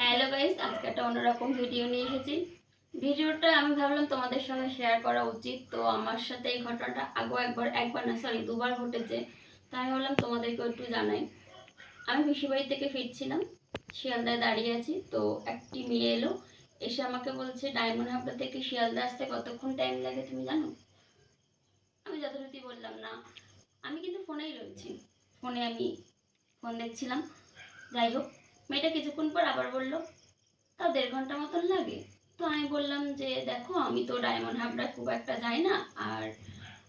Hello guys, আজকে একটা অন্যরকম ভিডিও নিয়ে এসেছি। ভিডিওটা আমি ভাবলাম তোমাদের সঙ্গে শেয়ার করা উচিত। তো আমার সাথে এই ঘটনাটা আগেও একবার না সরি দুবার ঘটেছে। তাই আমি ভাবলাম তোমাদেরকেও একটু জানাই। আমি পিসিবাড়ি থেকে ফিরছিলাম, শিয়ালদায় দাঁড়িয়ে আছি। তো একটি মেয়ে এলো, এসে আমাকে বলছে ডায়মন্ড হাবড়া থেকে শিয়ালদা আসতে কতক্ষণ টাইম লাগে তুমি জানো? আমি যথারীতি বললাম না, আমি কিন্তু ফোনেই রয়েছি। আমি ফোন দেখছিলাম। যাই হোক, মেয়েটা কিছুক্ষণ পর আবার বলল তাও 1.5 ঘন্টা মতন লাগে। তো আমি বললাম যে দেখো, আমি তো ডায়মন্ড হাবড়া খুব একটা যাই না, আর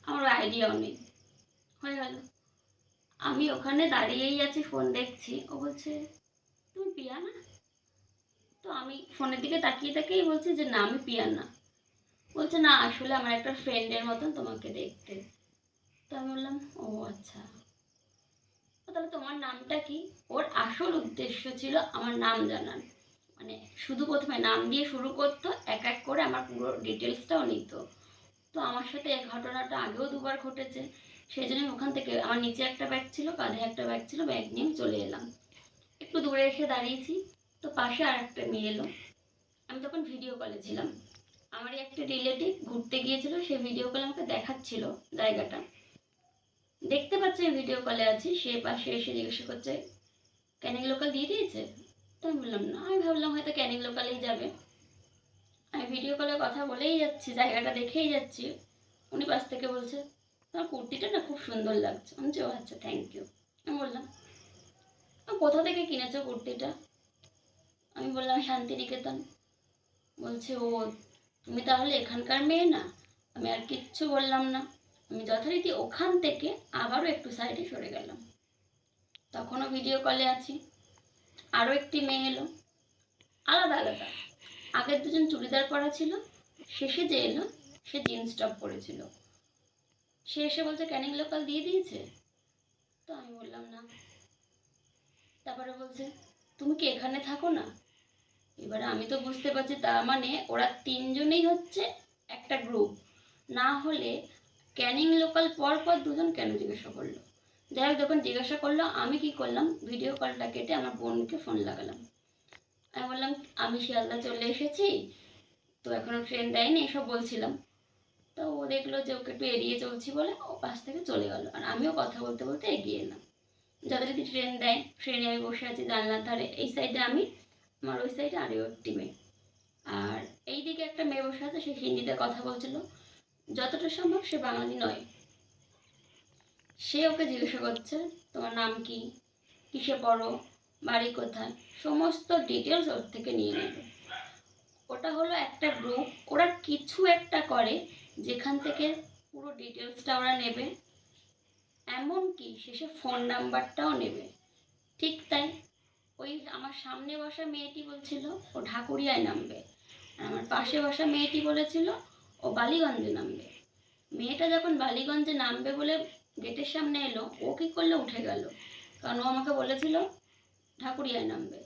আমার আইডিয়াও নেই। হয়ে গেল। আমি ওখানে দাঁড়িয়েই আছি, ফোন দেখছি। ও বলছে তুমি পিয়া না? তো আমি ফোনের দিকে তাকিয়ে তাকিয়েই বলছি যে না, আমি পিয়া না। বলছে না, আসলে আমার একটা ফ্রেন্ডের মতন তোমাকে দেখতে। তো আমি বললাম ও আচ্ছা, তাহলে তোমার নামটা কি? ওর আসল উদ্দেশ্য ছিল আমার নাম জানার। মানে শুধু প্রথমে নাম দিয়ে শুরু করতো, এক এক করে আমার পুরো ডিটেলসটাও নিত। তো আমার সাথে এই ঘটনাটা আগেও দুবার ঘটেছে। সেই জন্য ওখান থেকে আমার নিচে একটা ব্যাগ ছিল, কাঁধে একটা ব্যাগ ছিল, ব্যাগ নিয়ে চলে এলাম। একটু দূরে এসে দাঁড়িয়েছি, তো পাশে আর একটা মেয়ে এলো। আমি তখন ভিডিও কলে ছিলাম। আমারই একটা রিলেটিভ ঘুরতে গিয়েছিল, সে ভিডিও কলে আমাকে দেখাচ্ছিল জায়গাটা। দেখতে পাচ্ছে আমি ভিডিও কলে আছি, সে পাশে এসে জিজ্ঞাসা করছে ক্যানিং লোকাল দিয়ে দিয়েছে? তো আমি বললাম না, আমি ভাবলাম হয়তো ক্যানিং লোকালেই যাবে। আমি ভিডিও কলে কথা বলেই যাচ্ছি, জায়গাটা দেখেই যাচ্ছি। উনি পাশ থেকে বলছে তোমার কুর্তিটা না খুব সুন্দর লাগছে। আমি বলছি ও আচ্ছা, থ্যাংক ইউ। আমি বললাম কোথা থেকে কিনেছো কুর্তিটা? আমি বললাম শান্তিনিকেতন। বলছে ও, তুমি তাহলে এখানকার মেয়ে না? আমি আর কিচ্ছু বললাম না। আমি যথারীতি ওখান থেকে আবারও একটু সাইডে সরে গেলাম। তখনও ভিডিও কলে আছি। আরও একটি মেয়ে এলো, আলাদা আলাদা। আগের দুজন চুড়িদার পরা ছিল, শেষে যে এলো সে জিন্স টপ পরেছিল। সে এসে বলছে ক্যানিং লোকাল দিয়ে দিয়েছে? তো আমি বললাম না। তারপরে বলছে তুমি কি এখানে থাকো না? এবারে আমি তো বুঝতে পারছি তার মানে ওরা তিনজনেই হচ্ছে একটা গ্রুপ। না হলে ক্যানিং লোকাল পর পর দুজন কেন জিজ্ঞাসা করলো? যাই হোক, যখন জিজ্ঞাসা করলো আমি কি করলাম, ভিডিও কলটা কেটে আমার বোনকে ফোন লাগালাম। আমি বললাম আমি শিয়ালদা চলে এসেছি, তো এখনো ট্রেন দেয়নি, এসব বলছিলাম। তো ও দেখলো যে ওকে একটু এড়িয়ে চলছি বলে ও পাশ থেকে চলে গেল, আর আমিও কথা বলতে বলতে এগিয়ে এলাম। যথারীতি ট্রেন দেয়, ট্রেনে আমি বসে আছি জানলার ধারে। এই সাইডে আমি, আমার ওই সাইডে আরও একটি মেয়ে। আর এইদিকে একটা মেয়ে বসে আছে, সে হিন্দিতে কথা বলছিল। যতটা সম্ভব সে বাঙালি নয়। সে ওকে জিজ্ঞাসা করছে তোমার নাম কি, কিসে পড়ো, বাড়ি কোথায়, সমস্ত ডিটেলস ওর থেকে নিয়ে নেবে। ওটা হলো একটা গ্রুপ, ওরা কিছু একটা করে যেখান থেকে পুরো ডিটেলসটা ওরা নেবে, এমনকি শেষে ফোন নাম্বারটাও নেবে। ঠিক তাই, ওই আমার সামনে বসা মেয়েটি বলছিল ও ঢাকুরিয়ায় নামবে, আর আমার পাশে বসা মেয়েটি বলেছিল ও বালিগঞ্জে নামবে। মেয়েটা যখন বালিগঞ্জে নামবে বলে গেটের সামনে এলো, ও কী করলে উঠে গেল, কারণ ও আমাকে বলেছিল ঢাকুরিয়ায় নামবে।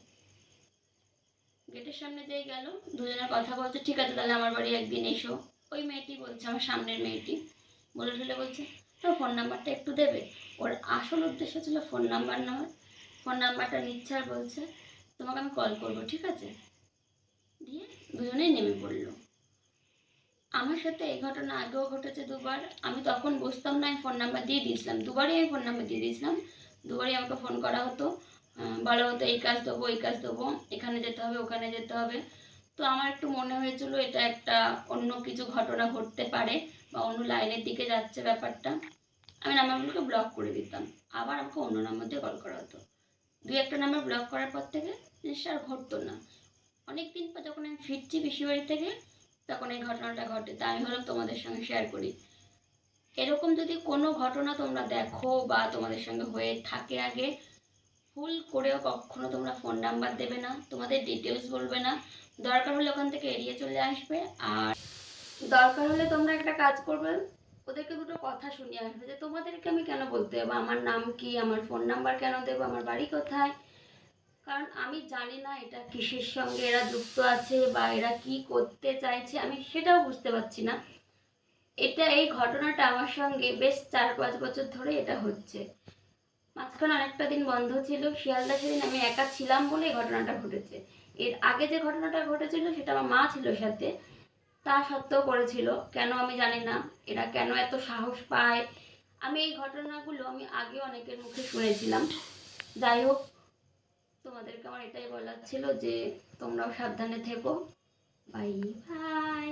গেটের সামনে যেই গেল, দুজনের কথা বলছে, ঠিক আছে তাহলে আমার বাড়ি একদিন এসো। ওই মেয়েটি বলছে, আমার সামনের মেয়েটি বলে ঠেলে বলছে তো ফোন নাম্বারটা একটু দেবে। ওর আসল উদ্দেশ্য ছিল ফোন নাম্বার নেওয়ার। ফোন নাম্বারটা নিচ্ছে আর বলছে তোমাকে আমি কল করবো, ঠিক আছে? দিয়ে দুজনেই নেমে পড়লো। আমার সাথে এই ঘটনা আগেও ঘটেছে দুবার। আমি তখন বুঝতাম না, আমি ফোন নাম্বার দিয়ে দিয়েছিলাম, দুবারই আমি ফোন নাম্বার দিয়ে দিয়েছিলাম। দুবারই আমাকে ফোন করা হতো, বলা হতো এই কাজ দেবো, এই কাজ দেবো, এখানে যেতে হবে, ওখানে যেতে হবে। তো আমার একটু মনে হয়েছিল এটা একটা অন্য কিছু ঘটনা ঘটতে পারে, বা অন্য লাইনের দিকে যাচ্ছে ব্যাপারটা। আমি নাম্বারগুলোকে ব্লক করে দিতাম, আবার আমাকে অন্য নাম্বার দিয়ে কল করা হতো। দুই একটা নাম্বার ব্লক করার পর থেকে জিনিসটা আর ঘটতো না। অনেকদিন পর যখন আমি ফিরছি পিসিবাড়ি থেকে, তখন এই ঘটনাটা ঘটে। তাই আমি ভাবলাম তোমাদের সঙ্গে শেয়ার করি। এরকম যদি কোনো ঘটনা তোমরা দেখো বা তোমাদের সঙ্গে হয়ে থাকে আগে, ভুল করেও কখনো তোমরা ফোন নাম্বার দেবে না, তোমাদের ডিটেলস বলবে না। দরকার হলে ওখান থেকে এড়িয়ে চলে আসবে। আর দরকার হলে তোমরা একটা কাজ করবে, ওদেরকে দুটো কথা শুনিয়ে আসবে যে তোমাদেরকে আমি কেন বলতে হবে, আমার নাম কি, আমার ফোন নাম্বার কেন দেবো, আমার বাড়ি কোথায়। কারণ আমি জানি না এটা কিসের সঙ্গে এরা যুক্ত আছে বা এরা কি করতে চাইছে, আমি সেটাও বুঝতে পারছি না। এই ঘটনাটা আমার সঙ্গে বেশ 4-5 বছর ধরে এটা হচ্ছে। মাঝখানে অনেকটা দিন বন্ধ ছিল শিয়ালদা, সেদিন আমি একা ছিলাম বলে এই ঘটনাটা ঘটেছে। এর আগে যে ঘটনাটা ঘটেছিল সেটা আমার মা ছিল সাথে, তা সত্ত্বেও করেছিল। কেন আমি জানি না, এরা কেন এত সাহস পায়। আমি এই ঘটনাগুলো আমি আগে অনেকের মুখে শুনেছিলাম। যাই হোক, তোমাদেরকে আমার এটাই বলার ছিল যে তোমরাও সাবধানে থেকো। Bye bye.